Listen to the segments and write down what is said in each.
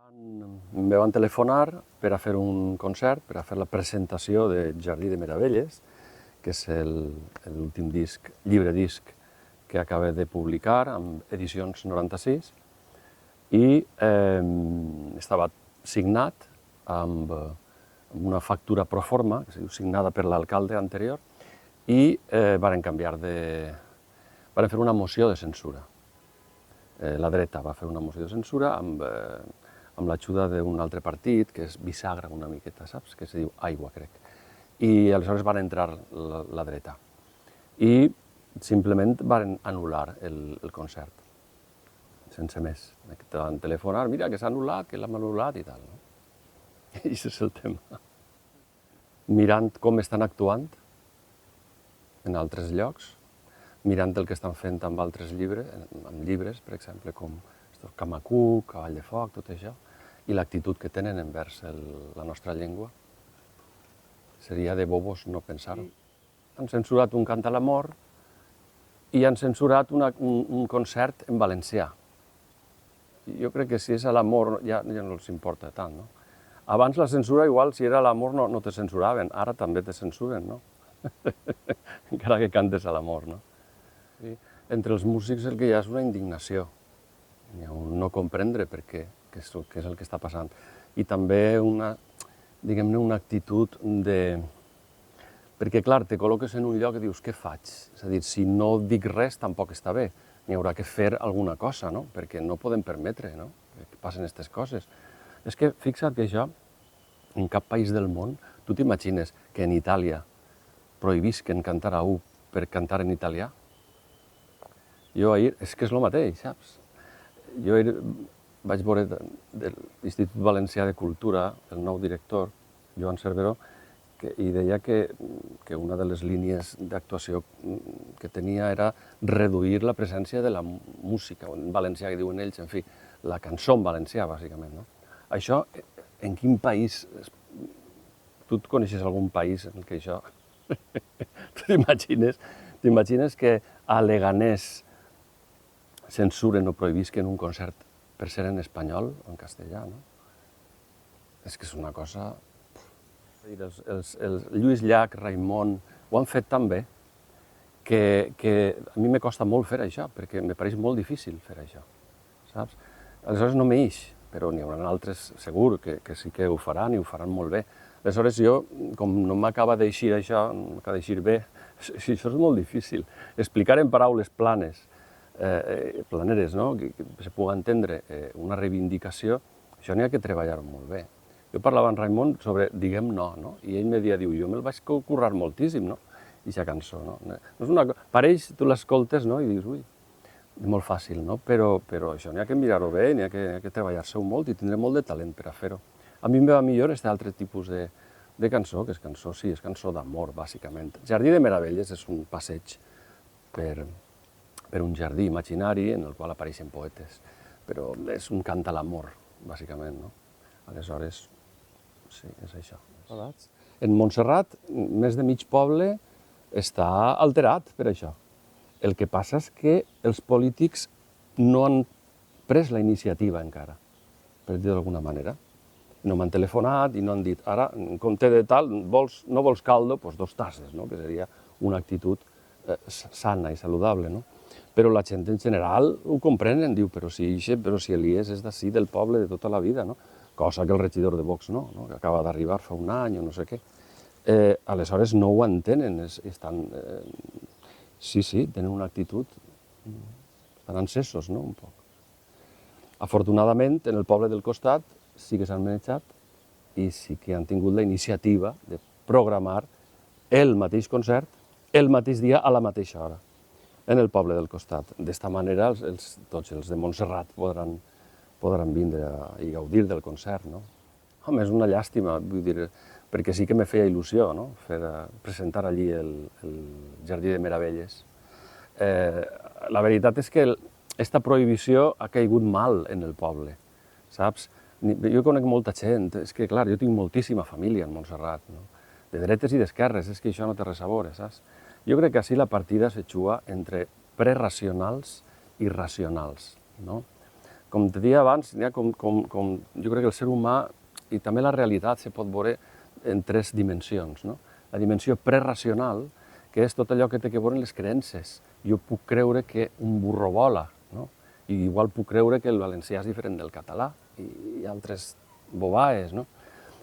Me van telefonar per a fer un concert, per a fer la presentació de Jardí de Meravelles, que és l'últim disc, llibre disc que acaba de publicar amb edicions 96, i estava signat amb una factura pro forma, que es diu signada per l'alcalde anterior, i varen fer una moció de censura. La dreta va fer una moció de censura amb l'ajuda d'un altre partit, que és bisagra una miqueta, saps? Que se diu Aigua, crec. I aleshores van entrar la dreta. I simplement van anul·lar el concert, sense més. Te van telefonar, mira, que s'ha anul·lat, que l'hem anul·lat i tal. No? I això és el tema. Mirant com estan actuant en altres llocs, mirant el que estan fent amb altres llibres, per exemple, com Camacuc, Cavall de Foc, tot això, i l'actitud que tenen envers la nostra llengua. Seria de bobos no pensar-ho. Han censurat un cant a l'amor i han censurat un concert en valencià. Jo crec que si és a l'amor ja no els importa tant, no? Abans la censura, igual, si era a l'amor no te censuraven, ara també te censuren, no? Encara que cantes a l'amor, no? Sí. Entre els músics el que hi ha és una indignació, un no comprendre per què és el que està passant. I també una actitud de... Perquè, clar, te col·loques en un lloc i dius, què faig? És a dir, si no dic res, tampoc està bé. N'hi haurà que fer alguna cosa, no? Perquè no podem permetre, no?, que passen aquestes coses. És que, fixa't que això, en cap país del món, tu t'imagines que en Itàlia prohibisquen cantar a U per cantar en italià? Jo ahir, és que és el mateix, saps? Jo ahir vaig veure de l'Institut Valencià de Cultura, el nou director, Joan Cerveró, i deia que una de les línies d'actuació que tenia era reduir la presència de la música en valencià, que diuen ells, en fi, la cançó en valencià, bàsicament, no? Això, en quin país... Tu et coneixes algun país en què això... Tu t'imagines que a Leganés censuren o prohibisquen un concert per ser en espanyol o en castellà, no? És que és una cosa... El Lluís Llach, Raimon, ho han fet tan bé que a mi me costa molt fer això, perquè me pareix molt difícil fer això, saps? Aleshores no m'eix, però n'hi haurà altres segur que sí que ho faran i ho faran molt bé. Aleshores jo, com no m'acaba d'eixir això, no m'acaba d'eixir bé, això és molt difícil. Explicar en paraules planeres, no?, que se pugui entendre una reivindicació, això n'hi ha que treballar molt bé. Jo parlava amb Raimon sobre diguem no, no? I ell me deia, jo me'l vaig currar moltíssim, no?, aquesta cançó, no? Pareix, tu l'escoltes, no?, i dius, ui, és molt fàcil, no? Però això n'hi ha que mirar-ho bé, n'hi ha que treballar-se-ho molt i tindre molt de talent per a fer-ho. A mi em va millor aquest altre tipus de cançó, que és cançó, sí, és cançó d'amor, bàsicament. Jardí de Meravelles és un passeig per un jardí imaginari en el qual apareixen poetes, però és un cant a l'amor, bàsicament, no? Aleshores, sí, és això. En Montserrat, més de mig poble està alterat per això. El que passa és que els polítics no han pres la iniciativa encara, per dir d'alguna manera. No m'han telefonat i no han dit, ara, en compte de tal, no vols caldo? Doncs 2 tasses, no?, que seria una actitud sana i saludable, no? Però la gent en general ho comprenen, diu, però si Elies és d'ací, del poble, de tota la vida, no? Cosa que el regidor de Vox no, que acaba d'arribar fa un any o no sé què. Aleshores no ho entenen, estan... Sí, tenen una actitud... Estan encesos, no?, un poc. Afortunadament, en el poble del costat sí que s'han manejat i sí que han tingut la iniciativa de programar el mateix concert el mateix dia a la mateixa hora en el poble del costat. D'esta manera, tots els de Montserrat podran vindre i gaudir del concert, no? Home, és una llàstima, vull dir, perquè sí que me feia il·lusió, no?, presentar allí el Jardí de Meravelles. La veritat és que aquesta prohibició ha caigut mal en el poble, saps? Jo conec molta gent, és que, clar, jo tinc moltíssima família en Montserrat, no?, de dretes i d'esquerres, és que això no té res a veure, saps? Jo crec que així la partida se juga entre preracionals i racionals, no? Com te deia abans, jo crec que el ser humà i també la realitat se pot veure en tres dimensions. No? La dimensió preracional, que és tot allò que té que veure amb les creences. Jo puc creure que un burro vola, no? I igual puc creure que el valencià és diferent del català i altres bobaes. No?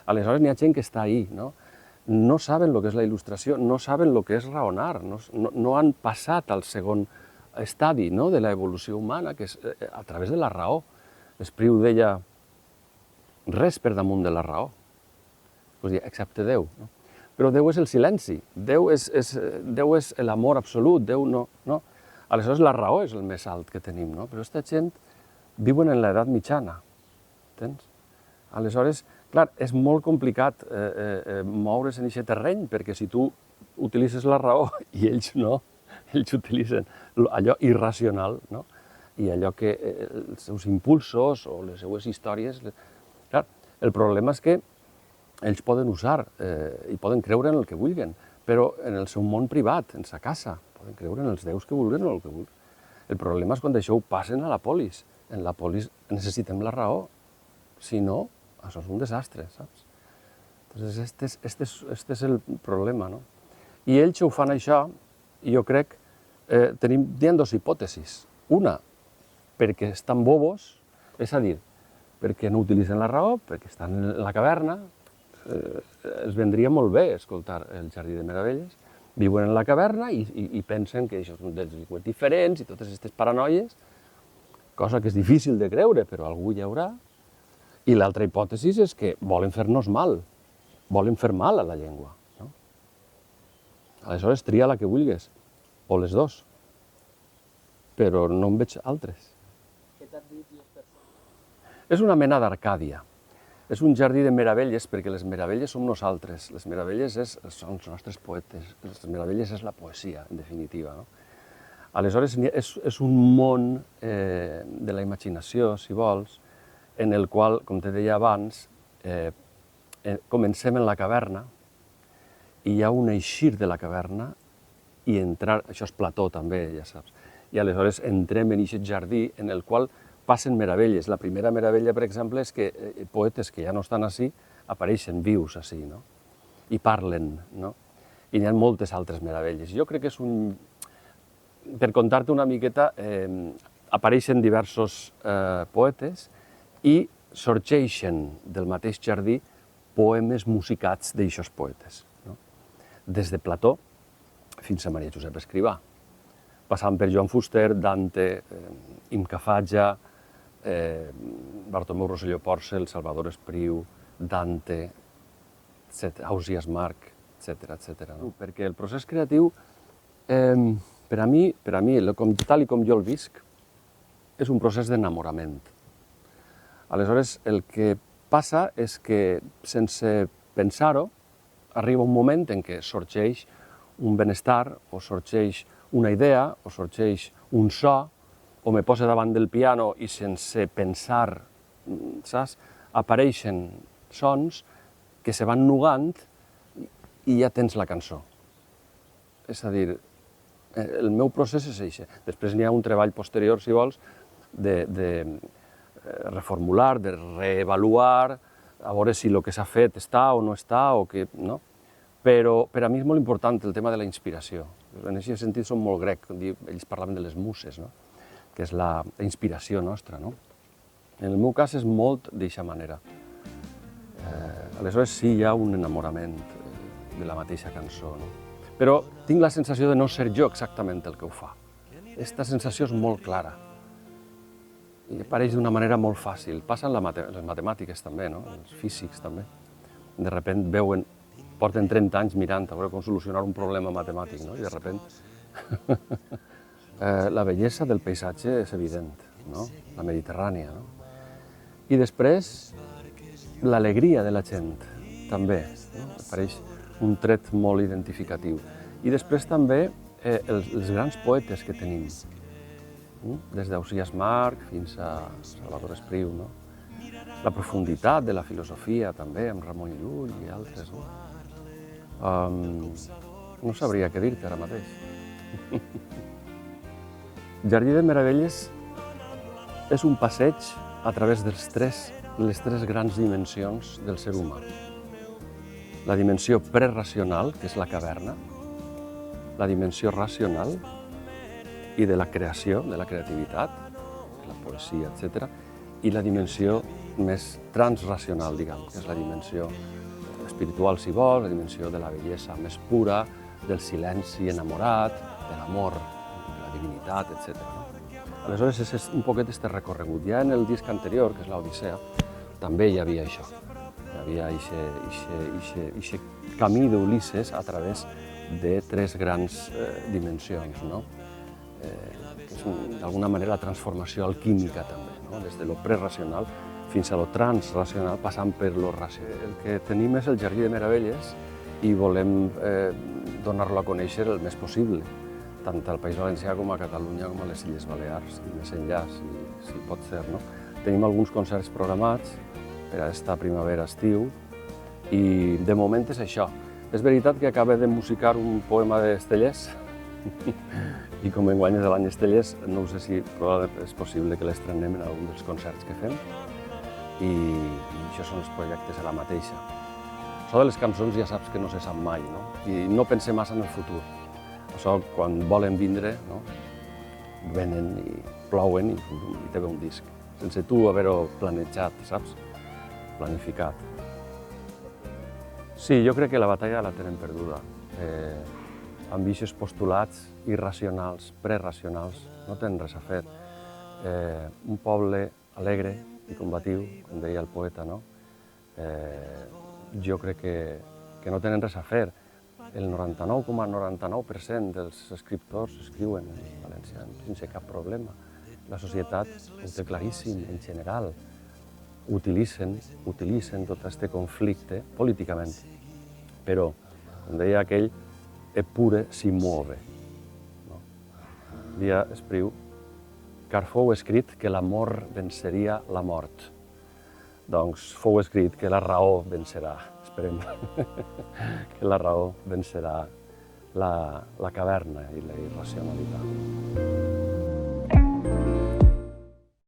Aleshores n'hi ha gent que està ahí, no? No saben el que és la il·lustració, no saben el que és raonar, no han passat al segon estadi, no? De l'evolució humana, que és a través de la raó. Espriu deia, res per damunt de la raó, excepte Déu. No? Però Déu és el silenci, Déu és l'amor absolut, Déu no. Aleshores la raó és el més alt que tenim, no? Però aquesta gent viuen en l'edat mitjana, entens? Aleshores, clar, és molt complicat moure's en aquest terreny, perquè si tu utilitzes la raó i ells no, ells utilitzen allò irracional, no? I allò que els seus impulsos o les seues històries... Clar, el problema és que ells poden usar i poden creure en el que vulguin, però en el seu món privat, en sa casa, poden creure en els déus que vulguin o el que vulguin. El problema és quan això ho passen a la polis. En la polis necessitem la raó, si no, això és un desastre, saps? Entonces, este és el problema, no? I ells ho fan això, i jo crec, hi ha dues hipòtesis. Una, perquè estan bobos, és a dir, perquè no utilitzen la raó, perquè estan en la caverna, els vendria molt bé escoltar el Jardí de Meravelles, viuen en la caverna i pensen que això són delinqüents diferents i totes aquestes paranoies, cosa que és difícil de creure, però algú hi haurà. I l'altra hipòtesi és que volen fer-nos mal, volen fer mal a la llengua. No? Aleshores, tria la que vulguis, o les dos, però no en veig altres. Què t'han dit les persones? És una mena d'Arcàdia. És un jardí de meravelles, perquè les meravelles som nosaltres, les meravelles són els nostres poetes, les meravelles és la poesia, en definitiva. No? Aleshores, és un món de la imaginació, si vols, en el qual, com te deia abans, comencem en la caverna, i hi ha un eixir de la caverna i entrar, això és Plató també, ja saps, i aleshores entrem en aquest jardí en el qual passen meravelles. La primera meravella, per exemple, és que poetes que ja no estan ací apareixen vius ací, no? I parlen, no? I n'hi ha moltes altres meravelles. Jo crec que és un... Per contar-te una miqueta, apareixen diversos poetes i sorgeixen del mateix jardí poemes musicats d'aixòs poetes. No? Des de Plató fins a Maria Josep Escrivà, passant per Joan Fuster, Dante, Imca Fatja, Bartomeu Rosselló Porcel, Salvador Espriu, Dante, Ausiàs Marc, etc. No? Perquè el procés creatiu, per a mi, tal com jo el visc, és un procés d'enamorament. Aleshores, el que passa és que, sense pensar-ho, arriba un moment en què sorgeix un benestar, o sorgeix una idea, o sorgeix un so, o me posa davant del piano i sense pensar, saps, apareixen sons que se van nugant i ja tens la cançó. És a dir, el meu procés és això. Després n'hi ha un treball posterior, si vols, de reformular, de reevaluar, a veure si el que s'ha fet està o no està, o que, no? Però per a mi és molt important el tema de la inspiració. En aquest sentit som molt grec, ells parlaven de les muses, no? Que és la inspiració nostra. No? En el meu cas és molt d'aquesta manera. Aleshores sí hi ha un enamorament de la mateixa cançó. No? Però tinc la sensació de no ser jo exactament el que ho fa. Aquesta sensació és molt clara. I apareix d'una manera molt fàcil. Passa en les matemàtiques també, no? Els físics també. De sobte veuen, porten 30 anys mirant a veure com solucionar un problema matemàtic, no? I de sobte... La bellesa del paisatge és evident, no? La Mediterrània. No? I després, l'alegria de la gent, també. No? Apareix un tret molt identificatiu. I després també els grans poetes que tenim, des d'Ausiàs Marc fins a Salvador Espriu. No? La profunditat de la filosofia, també, amb Ramon Llull i altres. No sabria què dir-te ara mateix. Jardí de Meravelles és un passeig a través de les tres grans dimensions del ser humà. La dimensió preracional, que és la caverna, la dimensió racional i de la creació, de la creativitat, la poesia, etc., i la dimensió més transracional, diguem, que és la dimensió espiritual, si vol, la dimensió de la bellesa més pura, del silenci enamorat, de l'amor, de la divinitat, etc. Aleshores, és un poquet este recorregut. Ja en el disc anterior, que és l'Odissea, també hi havia això. Hi havia aquest camí d'Ulisses a través de tres grans dimensions, no? Que és d'alguna manera la transformació alquímica també, no? Des de lo preracional fins a lo transracional, passant per lo racional. El que tenim és el Jardí de Meravelles i volem donar-lo a conèixer el més possible, tant al País Valencià com a Catalunya com a les Illes Balears, i més enllà, si pot ser, no? Tenim alguns concerts programats per a esta primavera-estiu i de moment és això. És veritat que acaba de musicar un poema d'Estellers i com enguany és l'any Estellers, no sé si és possible que l'estrenem en algun dels concerts que fem i això són els projectes a la mateixa. Això de les cançons ja saps que no se sap mai, no? I no pensem massa en el futur. Això, quan volen vindre, no? Venen i plouen i te ve un disc, sense tu haver-ho planejat, saps? Planificat. Sí, jo crec que la batalla la tenen perduda. Amb aquests postulats irracionals, preracionals, no tenen res a fer. Un poble alegre i combatiu, com deia el poeta, no? Jo crec que no tenen res a fer. El 99,99% dels escriptors escriuen en valencià sense cap problema. La societat ho té claríssim, en general. Utilitzen tot aquest conflicte políticament. Però, com deia aquell, eppure si muove. Dia espriu, car fou escrit que l'amor venceria la mort. Doncs fou escrit que la raó vencerà, esperem, que la raó vencerà la caverna i la irracionalitat.